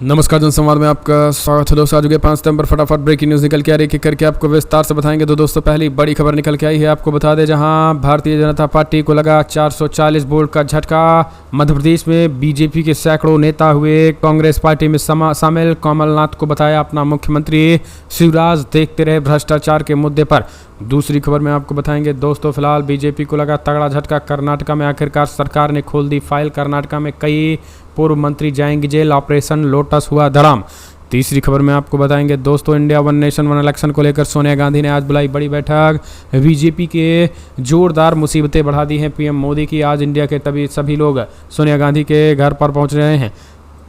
नमस्कार जनसंवाद में आपका स्वागत है दोस्तों। आज के 5 सितंबर फटाफट ब्रेकिंग न्यूज़ निकल के आ रही है करके आपको विस्तार से बताएंगे। तो दोस्तों पहली बड़ी खबर निकल के आई है, आपको बता दें जहां भारतीय जनता पार्टी को लगा 440 वोट का झटका। मध्य प्रदेश में बीजेपी के सैकड़ों नेता हुए कांग्रेस पार्टी में शामिल। कमलनाथ को बताया अपना मुख्यमंत्री, शिवराज देखते रहे भ्रष्टाचार के मुद्दे पर। दूसरी खबर में आपको बताएंगे दोस्तों, फिलहाल बीजेपी को लगा तगड़ा झटका। कर्नाटका में आखिरकार सरकार ने खोल दी फाइल। कर्नाटका में कई पूर्व मंत्री जाएंगे जेल, ऑपरेशन लोटस हुआ धड़ाम। तीसरी खबर में आपको बताएंगे दोस्तों, India one nation one election को लेकर सोनिया गांधी ने आज बुलाई बड़ी बैठक। बीजेपी के जोरदार मुसीबतें बढ़ा दी हैं पीएम मोदी की। आज इंडिया के सभी लोग सोनिया गांधी के घर पर पहुंच रहे हैं।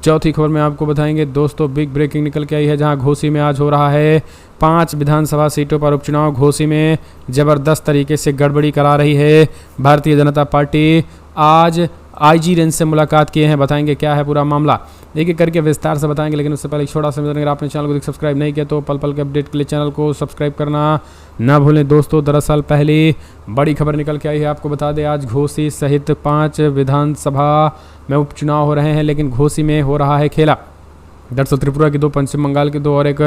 चौथी खबर में आपको बताएंगे दोस्तों, बिग ब्रेकिंग निकल के आई है जहां घोसी में आज हो रहा है 5 विधानसभा सीटों पर उपचुनाव। घोसी में जबरदस्त तरीके से गड़बड़ी करा रही है भारतीय जनता पार्टी। आज आईजी रेंज से मुलाकात किए हैं, बताएंगे क्या है पूरा मामला, एक एक करके विस्तार से बताएंगे। लेकिन उससे पहले छोटा सा अगर आपने चैनल को सब्सक्राइब नहीं किया तो पल पल के अपडेट के लिए चैनल को सब्सक्राइब करना ना भूलें दोस्तों। दरअसल पहली बड़ी खबर निकल के आई है, आपको बता दें आज घोसी सहित 5 विधानसभा में उपचुनाव हो रहे हैं, लेकिन घोसी में हो रहा है खेला। दरअसल त्रिपुरा की 2, पश्चिम बंगाल की 2 और एक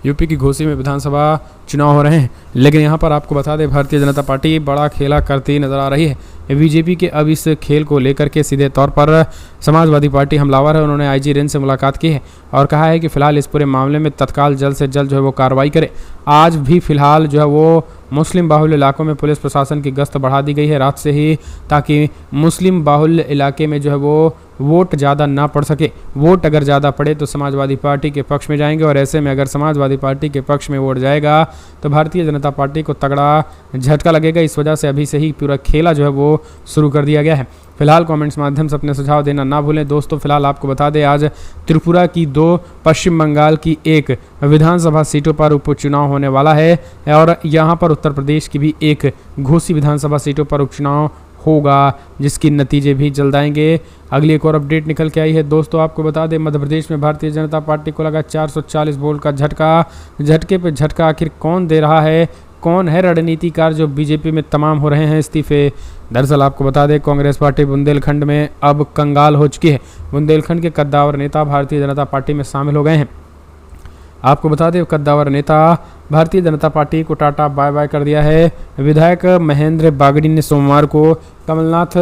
यूपी की घोसी में विधानसभा चुनाव हो रहे हैं। लेकिन यहाँ पर आपको बता दें भारतीय जनता पार्टी बड़ा खेला करती नजर आ रही है। बीजेपी के अब इस खेल को लेकर के सीधे तौर पर समाजवादी पार्टी हमलावर है। उन्होंने आईजी रेंज से मुलाकात की है और कहा है कि फिलहाल इस पूरे मामले में तत्काल जल्द से जल्द जो है वो कार्रवाई करे। आज भी फिलहाल जो है वो मुस्लिम बाहुल्य इलाकों में पुलिस प्रशासन की गश्त बढ़ा दी गई है रात से ही, ताकि मुस्लिम बाहुल्य इलाके में जो है वो वोट ज़्यादा ना पड़ सके। वोट अगर ज़्यादा पड़े तो समाजवादी पार्टी के पक्ष में जाएंगे, और ऐसे में अगर समाजवादी पार्टी के पक्ष में वोट जाएगा तो भारतीय जनता पार्टी को तगड़ा झटका लगेगा। इस वजह से अभी से ही पूरा खेला जो है वो शुरू कर दिया गया है। फिलहाल कमेंट्स माध्यम से अपने सुझाव देना ना भूलें दोस्तों। फिलहाल आपको बता दें आज त्रिपुरा की 2, पश्चिम बंगाल की 1 विधानसभा सीटों पर उपचुनाव होने वाला है, और यहाँ पर उत्तर प्रदेश की भी 1 घोसी विधानसभा सीटों पर उपचुनाव होगा, जिसकी नतीजे भी जल्द आएंगे। अगली एक और अपडेट निकल के आई है दोस्तों, आपको बता दें मध्य प्रदेश में भारतीय जनता पार्टी को लगा 440 वोट का झटका। झटके पे झटका आखिर कौन दे रहा है, कौन है रणनीतिकार जो बीजेपी में तमाम हो रहे हैं इस्तीफे। दरअसल आपको बता दें कांग्रेस पार्टी बुंदेलखंड में अब कंगाल हो चुकी है। बुंदेलखंड के कद्दावर नेता भारतीय जनता पार्टी में शामिल हो गए हैं। आपको बता दें कद्दावर नेता भारतीय जनता पार्टी को टाटा बाय बाय कर दिया है। विधायक महेंद्र बागड़ी ने सोमवार को कमलनाथ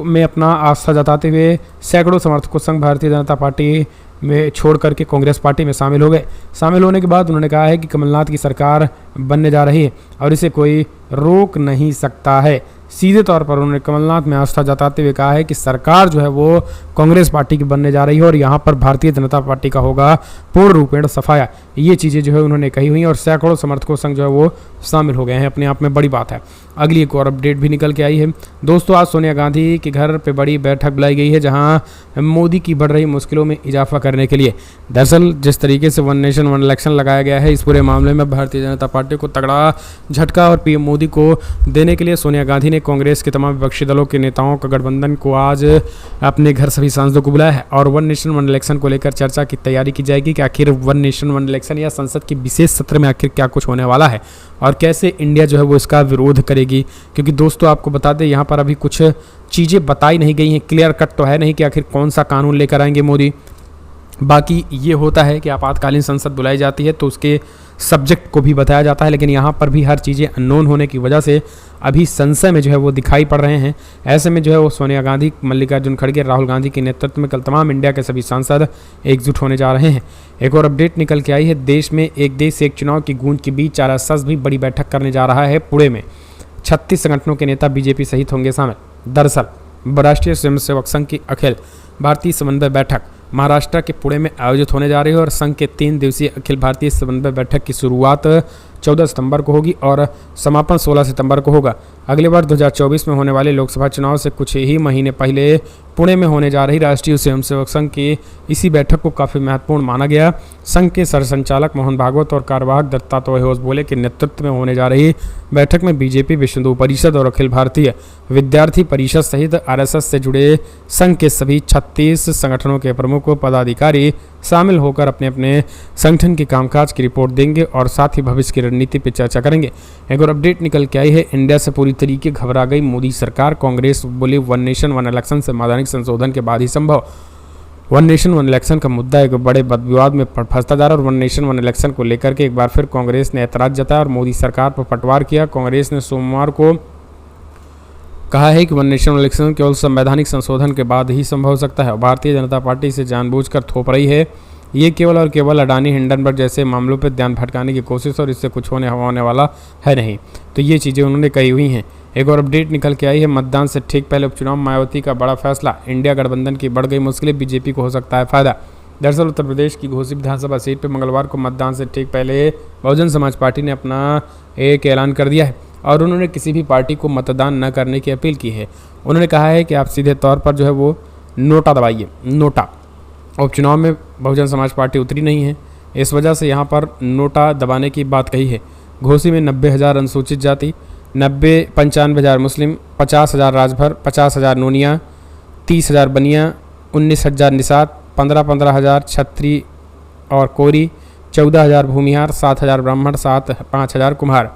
में अपना आस्था जताते हुए सैकड़ों समर्थकों संग भारतीय जनता पार्टी में छोड़ करके कांग्रेस पार्टी में शामिल हो गए। शामिल होने के बाद उन्होंने कहा है कि कमलनाथ की सरकार बनने जा रही है और इसे कोई रोक नहीं सकता है। सीधे तौर पर उन्होंने कमलनाथ में आस्था जताते हुए कहा है कि सरकार जो है वो कांग्रेस पार्टी की बनने जा रही है और यहाँ पर भारतीय जनता पार्टी का होगा पूर्ण रूपेण सफाया। ये चीज़ें जो है उन्होंने कही हुई और सैकड़ों समर्थकों संग जो है वो शामिल हो गए हैं। अपने आप में बड़ी बात है। अगली एक और अपडेट भी निकल के आई है दोस्तों, आज सोनिया गांधी के घर पे बड़ी बैठक बुलाई गई है जहां मोदी की बढ़ रही मुश्किलों में इजाफा करने के लिए। दरअसल जिस तरीके से वन नेशन वन इलेक्शन लगाया गया है, इस पूरे मामले में भारतीय जनता पार्टी को तगड़ा झटका और पीएम मोदी को देने के लिए सोनिया गांधी ने कांग्रेस के तमाम विपक्षी दलों के नेताओं का गठबंधन को आज अपने घर सभी सांसदों को बुलाया है और वन नेशन वन इलेक्शन को लेकर चर्चा की तैयारी की जाएगी कि आखिर वन नेशन वन इलेक्शन या संसद के विशेष सत्र में आखिर क्या कुछ होने वाला है और कैसे इंडिया जो है वो इसका विरोध करेगी। क्योंकि दोस्तों आपको बता दें यहाँ पर अभी कुछ चीज़ें बताई नहीं गई हैं, क्लियर कट तो है नहीं कि आखिर कौन सा कानून लेकर आएंगे मोदी। बाकी ये होता है कि आपातकालीन संसद बुलाई जाती है तो उसके सब्जेक्ट को भी बताया जाता है, लेकिन यहाँ पर भी हर चीज़ें अननोन होने की वजह से अभी संशय में जो है वो दिखाई पड़ रहे हैं। ऐसे में जो है वो सोनिया गांधी, मल्लिकार्जुन खड़गे, राहुल गांधी के नेतृत्व में कल तमाम इंडिया के सभी सांसद एकजुट होने जा रहे हैं। एक और अपडेट निकल के आई है, देश में एक देश एक चुनाव की गूंज के बीच आरएसएस भी बड़ी बैठक करने जा रहा है। पुणे में 36 संगठनों के नेता बीजेपी सहित होंगे शामिल। दरअसल राष्ट्रीय स्वयंसेवक संघ की अखिल भारतीय समन्वय बैठक महाराष्ट्र के पुणे में आयोजित होने जा रही है और संघ के 3 दिवसीय अखिल भारतीय समन्वय बैठक की शुरुआत 14 सितंबर को होगी और समापन 16 सितंबर को होगा। अगले बार 2024 में होने वाले लोकसभा चुनाव से कुछ ही महीने पहले पुणे में होने जा रही राष्ट्रीय स्वयंसेवक संघ की इसी बैठक को काफ़ी महत्वपूर्ण माना गया। संघ के सरसंचालक मोहन भागवत और कार्यवाहक दत्तात्रेय घोष के नेतृत्व में होने जा रही बैठक में बीजेपी, विश्व हिंदू परिषद और अखिल भारतीय विद्यार्थी परिषद सहित आरएसएस से जुड़े संघ के सभी 36 संगठनों के प्रमुख पदाधिकारी शामिल होकर अपने अपने संगठन के कामकाज की रिपोर्ट देंगे और साथ ही भविष्य की रणनीति पर चर्चा करेंगे। एक और अपडेट निकल के आई है, इंडिया से पूरी तरीके घबरा गई मोदी सरकार। कांग्रेस बोली वन नेशन वन इलेक्शन संवैधानिक संशोधन के बाद ही संभव। वन नेशन वन इलेक्शन का मुद्दा एक बड़े विवाद में फंसता जा रहा है और वन नेशन वन इलेक्शन को लेकर के एक बार फिर कांग्रेस ने ऐतराज जताया और मोदी सरकार पर पटवार किया। कांग्रेस ने सोमवार को कहा है कि वन नेशन वन इलेक्शन केवल संवैधानिक संशोधन के बाद ही संभव हो सकता है और भारतीय जनता पार्टी इसे जानबूझकर थोप रही है। ये केवल और केवल अडानी हिंडनबर्ग जैसे मामलों पर ध्यान भटकाने की कोशिश और इससे कुछ होने वाला है नहीं। तो ये चीज़ें उन्होंने कही हुई हैं। एक और अपडेट निकल के आई है, मतदान से ठीक पहले उपचुनाव मायावती का बड़ा फैसला, इंडिया गठबंधन की बढ़ गई मुश्किलें, बीजेपी को हो सकता है फायदा। दरअसल उत्तर प्रदेश की घोसी विधानसभा सीट पर मंगलवार को मतदान से ठीक पहले बहुजन समाज पार्टी ने अपना एक ऐलान कर दिया है और उन्होंने किसी भी पार्टी को मतदान न करने की अपील की है। उन्होंने कहा है कि आप सीधे तौर पर जो है वो नोटा दबाइए, नोटा। उपचुनाव में बहुजन समाज पार्टी उतरी नहीं है, इस वजह से यहाँ पर नोटा दबाने की बात कही है। घोसी में 90,000 अनुसूचित जाति, 95,000 मुस्लिम, 50,000 राजभर, 50,000 नोनिया, 30,000 बनिया, 19,000 निषाद, 15,000 छत्री और कोरी, 14,000 भूमिहार, 7,000 ब्राह्मण, 5,000 कुम्हार।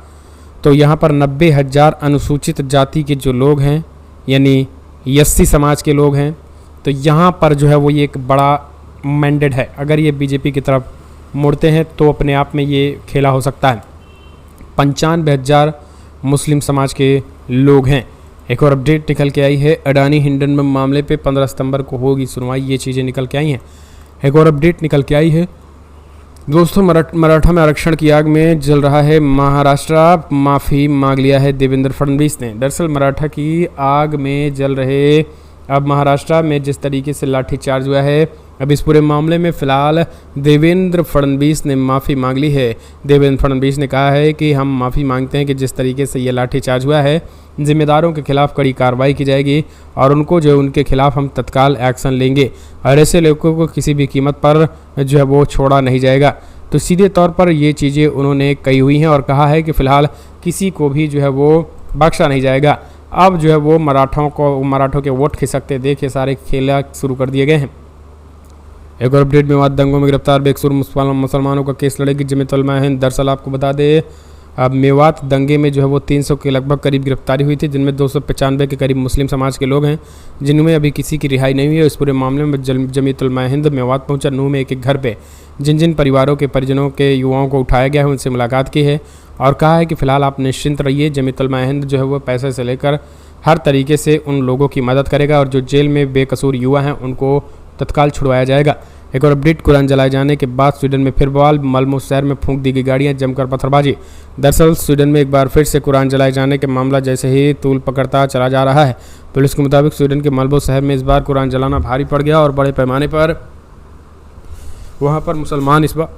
तो यहाँ पर 90,000 अनुसूचित जाति के जो लोग हैं यानी एससी समाज के लोग हैं, तो यहाँ पर जो है वो ये एक बड़ा मैंडेट है। अगर ये बीजेपी की तरफ मुड़ते हैं तो अपने आप में ये खेला हो सकता है। 95,000 मुस्लिम समाज के लोग हैं। एक और अपडेट निकल के आई है, अडानी हिंडनबर्ग मामले पे 15 सितंबर को होगी सुनवाई, ये चीज़ें निकल के आई हैं। एक और अपडेट निकल के आई है दोस्तों, मराठा में आरक्षण की आग में जल रहा है महाराष्ट्र, माफ़ी मांग लिया है देवेंद्र फडणवीस ने। दरअसल मराठा की आग में जल रहे अब महाराष्ट्र में जिस तरीके से लाठीचार्ज हुआ है, अब इस पूरे मामले में फ़िलहाल देवेंद्र फडणवीस ने माफ़ी मांग ली है। देवेंद्र फडणवीस ने कहा है कि हम माफ़ी मांगते हैं कि जिस तरीके से ये लाठीचार्ज हुआ है, जिम्मेदारों के खिलाफ कड़ी कार्रवाई की जाएगी और उनके खिलाफ हम तत्काल एक्शन लेंगे और ऐसे लोगों को किसी भी कीमत पर जो है वो छोड़ा नहीं जाएगा। तो सीधे तौर पर ये चीज़ें उन्होंने कही हुई हैं और कहा है कि फ़िलहाल किसी को भी जो है वो बख्शा नहीं जाएगा। अब जो है वो मराठों के वोट खिसकते देख ये सारे खेल शुरू कर दिए गए हैं। एक और अपडेट, मेवात दंगों में गिरफ्तार बेकसूर मुसलमानों का केस लड़ेगी जमीयत उलमा हिंद। दरअसल आपको बता दें, अब मेवात दंगे में जो है वो 300 के लगभग करीब गिरफ्तारी हुई थी, जिनमें 295 के करीब मुस्लिम समाज के लोग हैं, जिनमें अभी किसी की रिहाई नहीं हुई है। इस पूरे मामले में जमीयत उलमा हिंद मेवात पहुंचा। नूह में एक घर पे जिन परिवारों के परिजनों के युवाओं को उठाया गया है उनसे मुलाकात की है और कहा है कि फ़िलहाल आप निश्चिंत रहिए, जमीयत उलमा हिंद जो है वो पैसे से लेकर हर तरीके से उन लोगों की मदद करेगा और जो जेल में बेकसूर युवा हैं उनको तत्काल छुड़वाया जाएगा। एक और अपडेट, कुरान जलाए जाने के बाद स्वीडन में फिर बवाल, माल्मो शहर में फूंक दी गई गाड़ियां, जमकर पत्थरबाजी। दरअसल स्वीडन में एक बार फिर से कुरान जलाए जाने के मामला जैसे ही तूल पकड़ता चला जा रहा है। पुलिस के मुताबिक स्वीडन के माल्मो शहर में इस बार कुरान जलाना भारी पड़ गया और बड़े पैमाने पर वहाँ पर मुसलमान इस बार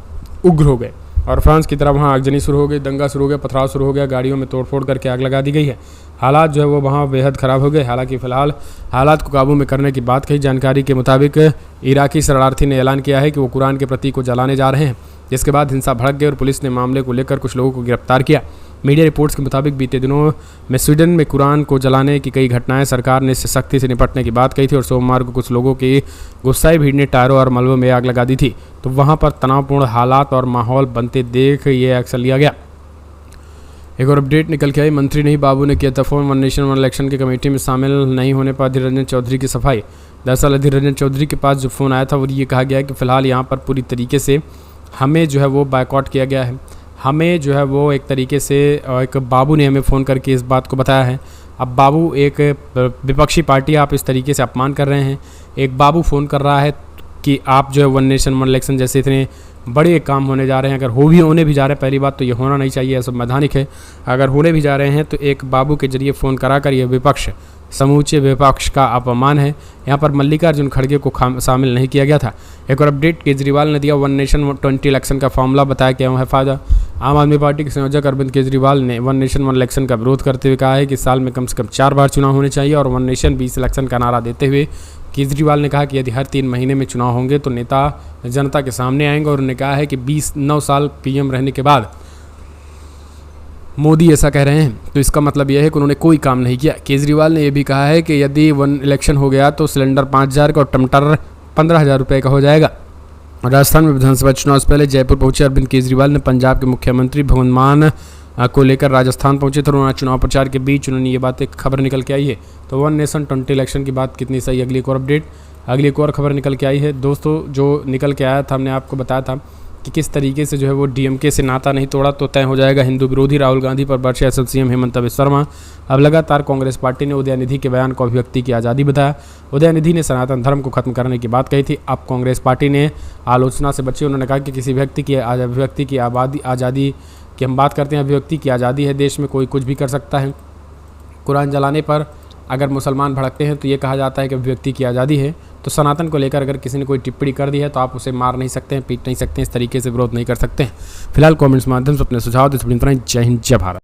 उग्र हो गए और फ्रांस की तरह वहाँ आगजनी शुरू हो गई, दंगा शुरू हो गया, पथराव शुरू हो गया, गाड़ियों में तोड़फोड़ करके आग लगा दी गई है। हालात जो है वो वहाँ बेहद ख़राब हो गए। हालांकि फ़िलहाल हालात को काबू में करने की बात कही। जानकारी के मुताबिक इराकी शरणार्थी ने ऐलान किया है कि वो कुरान के प्रतीक को जलाने जा रहे हैं, जिसके बाद हिंसा भड़क गई और पुलिस ने मामले को लेकर कुछ लोगों को गिरफ्तार किया। मीडिया रिपोर्ट्स के मुताबिक बीते दिनों में स्वीडन में कुरान को जलाने की कई घटनाएं, सरकार ने इससे सख्ती से निपटने की बात कही थी और सोमवार को कुछ लोगों की गुस्साई भीड़ ने टायरों और मलबों में आग लगा दी थी। तो वहां पर तनावपूर्ण हालात और माहौल बनते देख ये एक्शन लिया गया। एक और अपडेट निकल के आई, मंत्री नहीं बाबू ने किया तफोन, वन नेशन वन इलेक्शन की कमेटी में शामिल नहीं होने पर अधीर रंजन चौधरी की सफाई। दरअसल अधीर रंजन चौधरी के पास जो फ़ोन आया था वो ये कहा गया कि फ़िलहाल यहाँ पर पूरी तरीके से हमें जो है वो बायकॉट किया गया है। हमें जो है वो एक तरीके से एक बाबू ने हमें फ़ोन करके इस बात को बताया है। अब बाबू एक विपक्षी पार्टी, आप इस तरीके से अपमान कर रहे हैं। एक बाबू फ़ोन कर रहा है कि आप जो है वन नेशन वन इलेक्शन जैसे इतने बड़े काम होने जा रहे हैं, अगर होने भी जा रहे हैं, पहली बात तो ये होना नहीं चाहिए, संवैधानिक है। अगर होने भी जा रहे हैं तो एक बाबू के जरिए फ़ोन करा कर ये विपक्ष, समूचे विपक्ष का अपमान है। यहाँ पर मल्लिकार्जुन खड़गे को शामिल नहीं किया गया था। एक और अपडेट, केजरीवाल ने दिया वन नेशन 20 इलेक्शन का फॉर्मूला, बताया क्या है फ़ायदा। आम आदमी पार्टी के संयोजक अरविंद केजरीवाल ने वन नेशन वन इलेक्शन का विरोध करते हुए कहा है कि साल में कम से कम 4 बार चुनाव होने चाहिए और वन नेशन 20 इलेक्शन का नारा देते हुए केजरीवाल ने कहा कि यदि हर 3 महीने में चुनाव होंगे तो नेता जनता के सामने आएंगे और उन्होंने कहा है कि 9 साल पीएम रहने के बाद मोदी ऐसा कह रहे हैं तो इसका मतलब यह है कि उन्होंने कोई काम नहीं किया। केजरीवाल ने यह भी कहा है कि यदि वन इलेक्शन हो गया तो सिलेंडर 5,000 का और टमाटर 15,000 रुपये का हो जाएगा। राजस्थान में विधानसभा चुनाव से पहले जयपुर पहुंचे अरविंद केजरीवाल ने पंजाब के मुख्यमंत्री भगवंत मान को लेकर राजस्थान पहुंचे थे। उन्होंने चुनाव प्रचार के बीच उन्होंने ये बातें खबर निकल के आई है। तो वन नेशन 20 इलेक्शन की बात कितनी सही। अगली एक और अपडेट, अगली एक और खबर निकल के आई है दोस्तों, जो निकल के आया था, हमने आपको बताया था कि किस तरीके से जो है वो डीएमके से नाता नहीं तोड़ा तो तय हो जाएगा हिंदू विरोधी राहुल गांधी पर बरसे असद सीएम हेमंत बिस्वा शर्मा। अब लगातार कांग्रेस पार्टी ने उदयनिधि के बयान को अभिव्यक्ति की आज़ादी बताया। उदयनिधि ने सनातन धर्म को खत्म करने की बात कही थी। अब कांग्रेस पार्टी ने आलोचना से बची। उन्होंने कहा कि किसी व्यक्ति की अभिव्यक्ति की आज़ादी की हम बात करते हैं, अभिव्यक्ति की आज़ादी है, देश में कोई कुछ भी कर सकता है। कुरान जलाने पर अगर मुसलमान भड़कते हैं तो ये कहा जाता है कि अभिव्यक्ति की आज़ादी है। तो सनातन को लेकर अगर किसी ने कोई टिप्पणी कर दी है तो आप उसे मार नहीं सकते हैं, पीट नहीं सकते हैं, इस तरीके से विरोध नहीं कर सकते हैं। फिलहाल कमेंट्स माध्यम से अपने सुझाव दें। जय हिंद, जय भारत।